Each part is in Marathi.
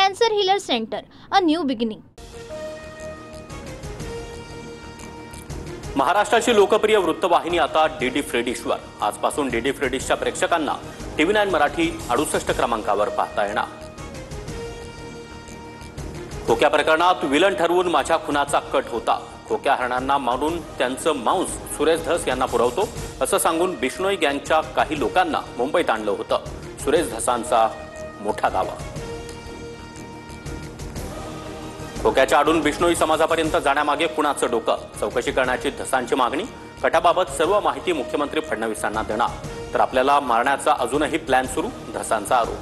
Cancer Healer Center, a new beginning. महाराष्ट्राची लोकप्रिय वृत्तवाहिनी आता डीडी फ्री डिशवर. आजपासून डीडी फ्री डिशच्या प्रेक्षकांना TV9 मराठी 68 क्रमांकावर पाहता येणार. खोक्या प्रकरणात विलन ठरवून माझ्या खुनाचा कट होता. खोक्या हरणांना मारून त्यांचं मांस सुरेश धस यांना पुरवतो असं सांगून बिश्नोई गँगच्या काही लोकांना मुंबईत आणलं होतं. सुरेश धसांचा मोठा दावा. खोक्याच्या आडून बिश्नोई समाजापर्यंत जाण्यामागे कुणाचं डोकं? चौकशी करण्याची धसांची मागणी. कटाबाबत सर्व माहिती मुख्यमंत्री फडणवीसांना देणार, तर आपल्याला मारण्याचा अजूनही प्लॅन सुरू, धसांचा आरोप.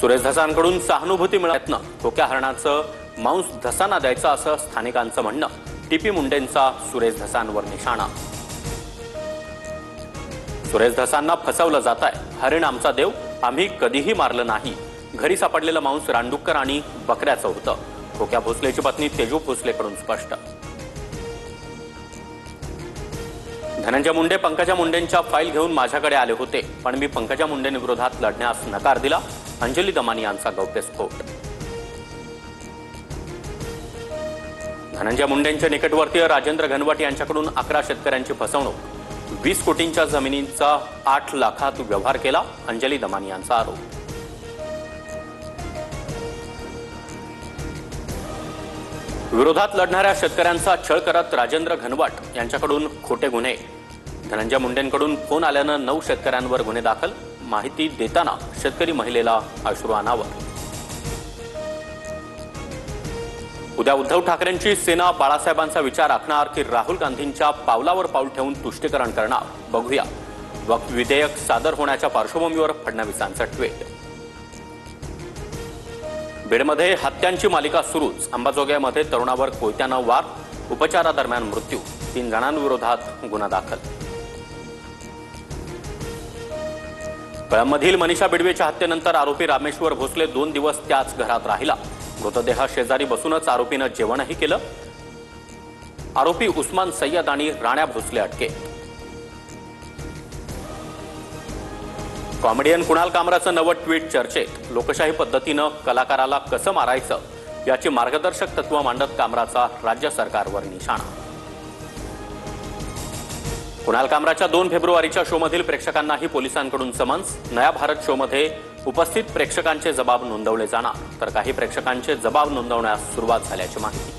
सुरेश धसांकडून सहानुभूती मिळत खोक्या हरणाचं मांस धसांना द्यायचं असं स्थानिकांचं म्हणणं. टीपी मुंडेंचा सुरेश धसांवर निशाणा. सुरेश धसांना फसवलं जात आहे. हरिण आमचा देव, आम्ही कधीही मारलं नाही. घरी सापडलेलं मांस रानडुक्कर आणि बकऱ्याचं होतं. खोक्या भोसलेची पत्नी तेजू भोसलेकडून स्पष्ट. धनंजय मुंडे पंकजा मुंडेंच्या फाईल घेऊन माझ्याकडे आले होते, पण मी पंकजा मुंडेंविरोधात लढण्यास नकार दिला. अंजली दमानी यांचा गौप्यस्फोट. धनंजय मुंडेंच्या निकटवर्तीय राजेंद्र घनवट यांच्याकडून 11 शेतकऱ्यांची फसवणूक. 20 कोटींच्या जमिनींचा 8 लाखात व्यवहार केला. अंजली दमानी यांचा आरोप. विरोधात लढणाऱ्या शेतकऱ्यांचा छळ करत राजेंद्र घनवट यांच्याकडून खोटे गुन्हे. धनंजय मुंडेंकडून फोन आल्यानं 9 शेतकऱ्यांवर गुन्हे दाखल. माहिती देताना शेतकरी महिलेला अश्रू अनावर. उद्या उद्धव ठाकरेंची सेना बाळासाहेबांचा विचार आखणार की राहुल गांधींच्या पावलावर पाऊल ठेवून तुष्टीकरण करणार, बघूया. वक्फ विधेयक सादर होण्याच्या पार्श्वभूमीवर फडणवीसांचा ट्विट. बीडमध्ये हत्यांची मालिका सुरूच. अंबाजोगाईमध्ये तरुणावर कोयत्यानं वार, उपचारादरम्यान मृत्यू. 3 जणांविरोधात गुन्हा दाखल. कळंबमधील मनीषा बिडवेच्या हत्येनंतर आरोपी रामेश्वर भोसले 2 दिवस त्याच घरात राहिला. मृतदेहा शेजारी बसूनच आरोपीनं जेवणही केलं. आरोपी उस्मान सय्यद आणि राण्या भोसले अटकेत. कॉमेडियन कुणाल कामराचं नवं ट्विट चर्चेत. लोकशाही पद्धतीनं कलाकाराला कसं मारायचं याची मार्गदर्शक तत्व मांडत कामराचा राज्य सरकारवर निशाणा. कुणाल कामराच्या 2 फेब्रुवारीच्या शोमधील प्रेक्षकांनाही पोलिसांकडून समन्स. नया भारत शोमध्ये उपस्थित प्रेक्षकांचे जबाब नोंदवले जाणार, तर काही प्रेक्षकांचे जबाब नोंदवण्यास सुरुवात झाल्याची माहिती.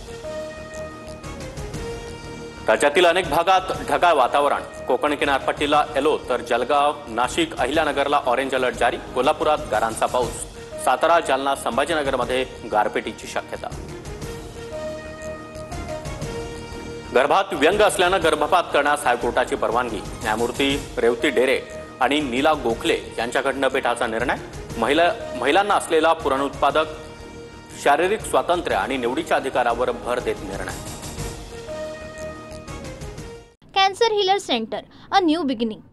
राज्यातील अनेक भागात ढगाळ वातावरण. कोकण किनारपट्टीला येलो, तर जळगाव, नाशिक, अहिल्यानगरला ऑरेंज अलर्ट जारी. कोल्हापुरात गारांचा पाऊस. सातारा, जालना, संभाजीनगरमध्ये गारपिटीची शक्यता. गर्भात व्यंग असल्यानं गर्भपात करण्यास हायकोर्टाची परवानगी. न्यायमूर्ती रेवती डेरे आणि नीला गोखले यांच्या खंडपीठाचा निर्णय. महिलांना असलेला पुनरुत्पादक शारीरिक स्वातंत्र्य आणि निवडीच्या अधिकारावर भर देत निर्णय. Cancer Healer Center, a new beginning.